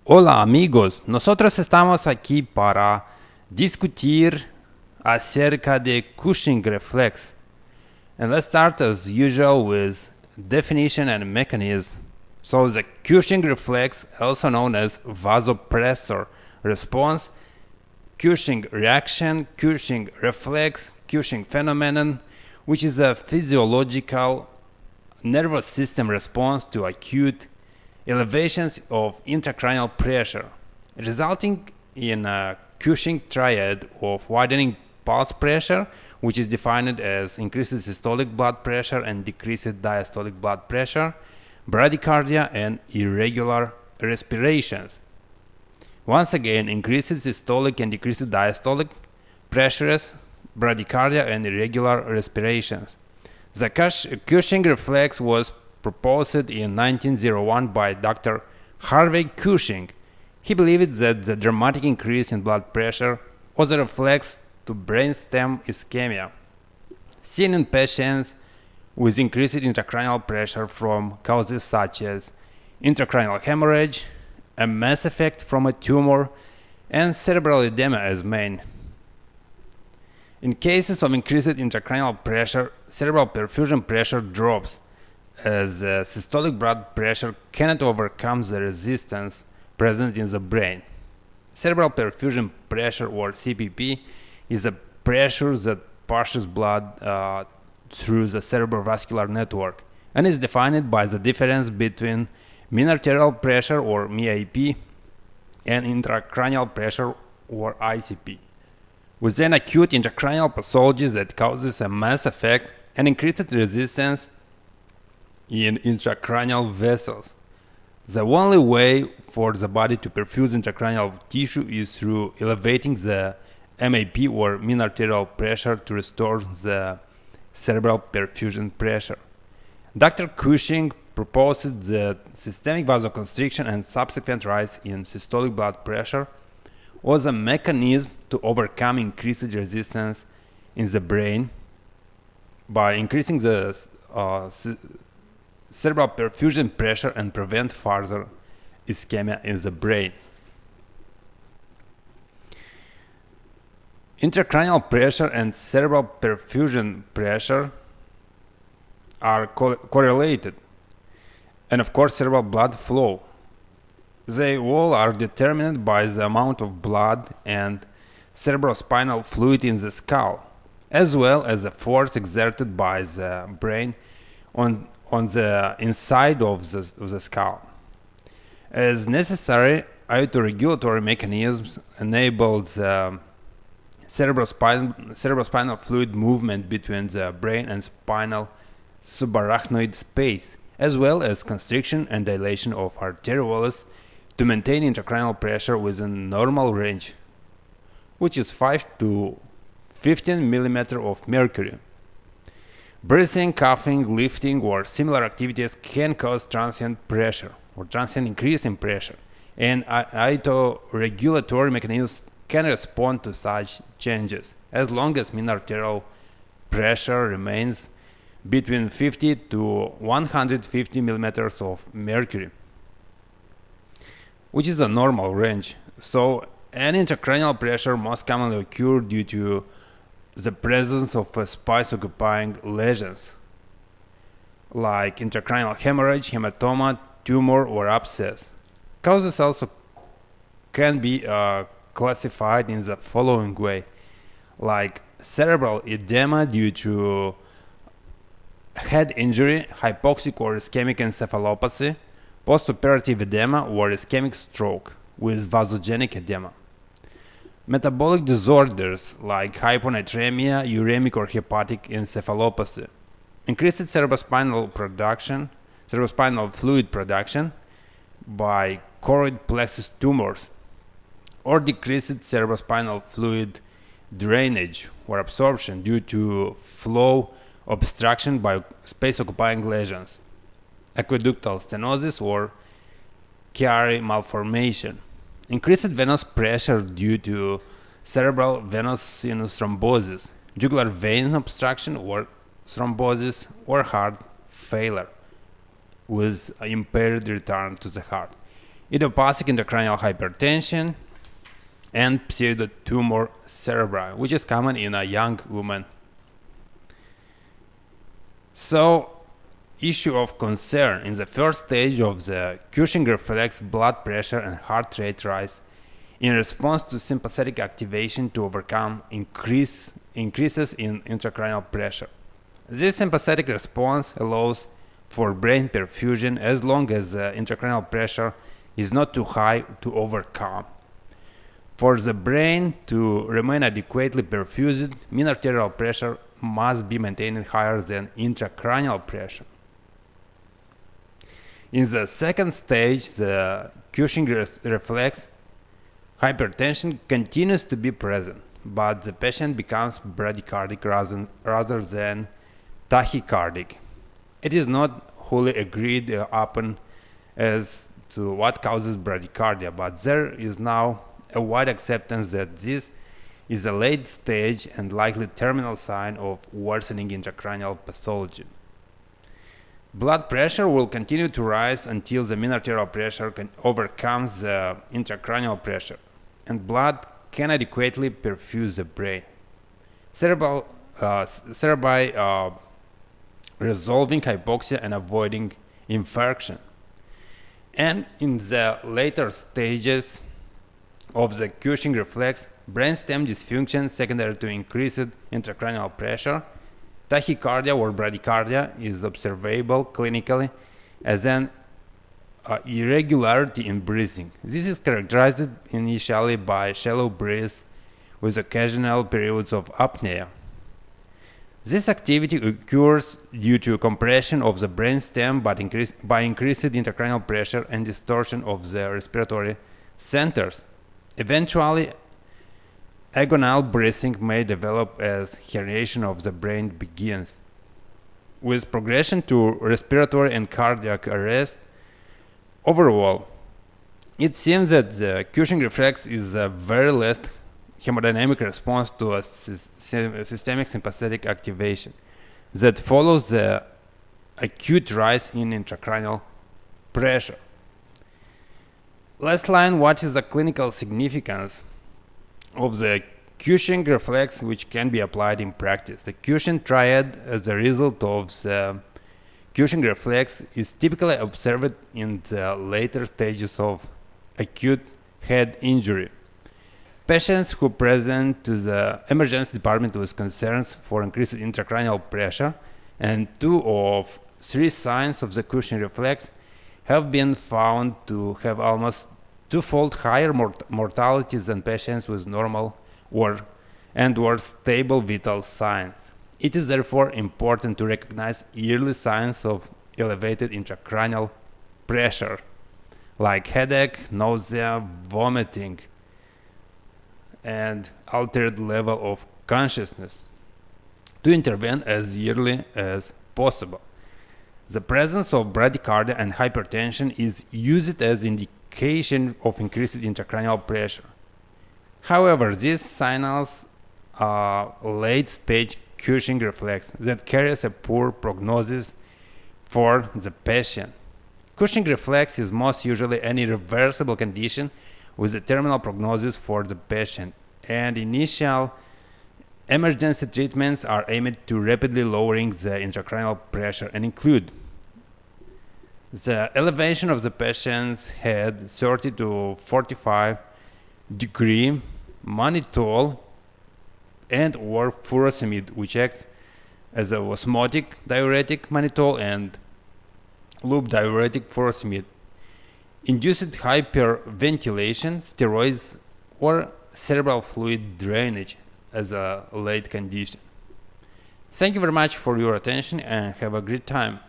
Hola amigos, nosotros estamos aquí para discutir acerca de Cushing Reflex. And let's start as usual with definition and mechanism. So the Cushing reflex, also known as vasopressor response, Cushing reaction, Cushing reflex, Cushing phenomenon, which is a physiological nervous system response to acute elevations of intracranial pressure, resulting in a Cushing triad of widening pulse pressure, which is defined as increased systolic blood pressure and decreased diastolic blood pressure, bradycardia, and irregular respirations. Once again, increased systolic and decreased diastolic pressures, bradycardia, and irregular respirations. The Cushing reflex was proposed in 1901 by Dr. Harvey Cushing. He believed that the dramatic increase in blood pressure was a reflex to brainstem ischemia, seen in patients with increased intracranial pressure from causes such as intracranial hemorrhage, a mass effect from a tumor, and cerebral edema as main. In cases of increased intracranial pressure, cerebral perfusion pressure drops, as the systolic blood pressure cannot overcome the resistance present in the brain. Cerebral perfusion pressure, or CPP, is a pressure that passes blood through the cerebrovascular network and is defined by the difference between mean arterial pressure, or MAP, and intracranial pressure, or ICP. With then acute intracranial pathology that causes a mass effect and increased resistance in intracranial vessels. The only way for the body to perfuse intracranial tissue is through elevating the MAP, or mean arterial pressure, to restore the cerebral perfusion pressure. Dr. Cushing proposed that systemic vasoconstriction and subsequent rise in systolic blood pressure was a mechanism to overcome increased resistance in the brain by increasing the cerebral perfusion pressure and prevent further ischemia in the brain. Intracranial pressure and cerebral perfusion pressure are correlated, and of course cerebral blood flow. They all are determined by the amount of blood and cerebrospinal fluid in the skull, as well as the force exerted by the brain on the inside of the skull. As necessary, autoregulatory mechanisms enable the cerebrospinal fluid movement between the brain and spinal subarachnoid space, as well as constriction and dilation of arterioles to maintain intracranial pressure within normal range, which is 5 to 15 mm of mercury. Breathing, coughing, lifting, or similar activities can cause transient pressure or transient increase in pressure, and autoregulatory mechanisms can respond to such changes as long as mean arterial pressure remains between 50 to 150 millimeters of mercury, which is the normal range. So, an intracranial pressure most commonly occurs due to the presence of space-occupying lesions, like intracranial hemorrhage, hematoma, tumor, or abscess. Causes also can be classified in the following way, like cerebral edema due to head injury, hypoxic or ischemic encephalopathy, postoperative edema, or ischemic stroke with vasogenic edema. Metabolic disorders like hyponatremia, uremic or hepatic encephalopathy, increased cerebrospinal fluid production by choroid plexus tumors, or decreased cerebrospinal fluid drainage or absorption due to flow obstruction by space-occupying lesions, aqueductal stenosis, or Chiari malformation. Increased venous pressure due to cerebral venous sinus thrombosis, jugular vein obstruction or thrombosis, or heart failure with impaired return to the heart. idiopathic intracranial hypertension, and pseudotumor cerebri, which is common in a young woman. So, issue of concern: in the first stage of the Cushing reflex, blood pressure and heart rate rise in response to sympathetic activation to overcome increases in intracranial pressure. This sympathetic response allows for brain perfusion as long as the intracranial pressure is not too high to overcome. For the brain to remain adequately perfused, mean arterial pressure must be maintained higher than intracranial pressure. In the second stage, the Cushing reflex, hypertension continues to be present, but the patient becomes bradycardic rather than tachycardic. It is not wholly agreed upon as to what causes bradycardia, but there is now a wide acceptance that this is a late stage and likely terminal sign of worsening intracranial pathology. Blood pressure will continue to rise until the mean arterial pressure overcomes the intracranial pressure, and blood can adequately perfuse the brain, thereby resolving hypoxia and avoiding infarction. And in the later stages of the Cushing reflex, brainstem dysfunction secondary to increased intracranial pressure, tachycardia or bradycardia is observable clinically as an irregularity in breathing. This is characterized initially by shallow breaths with occasional periods of apnea. This activity occurs due to compression of the brainstem by increased intracranial pressure and distortion of the respiratory centers. Eventually, agonal breathing may develop as herniation of the brain begins. With progression to respiratory and cardiac arrest, overall, it seems that the Cushing reflex is a very last hemodynamic response to a systemic sympathetic activation that follows the acute rise in intracranial pressure. Last line: what is the clinical significance of the Cushing reflex which can be applied in practice? The Cushing triad as a result of the Cushing reflex is typically observed in the later stages of acute head injury. Patients who present to the emergency department with concerns for increased intracranial pressure and 2 of 3 signs of the Cushing reflex have been found to have almost twofold higher mortality than patients with normal or stable vital signs. It is therefore important to recognize early signs of elevated intracranial pressure, like headache, nausea, vomiting, and altered level of consciousness, to intervene as early as possible. The presence of bradycardia and hypertension is used as indication of increased intracranial pressure. However, these signals are late-stage Cushing reflex that carries a poor prognosis for the patient. Cushing reflex is most usually an irreversible condition with a terminal prognosis for the patient, and initial emergency treatments are aimed to rapidly lowering the intracranial pressure and include the elevation of the patient's head 30 to 45 degree mannitol and or furosemide, which acts as a osmotic diuretic mannitol and loop diuretic furosemide, induced hyperventilation, steroids, or cerebral fluid drainage as a late condition. Thank you very much for your attention and have a great time.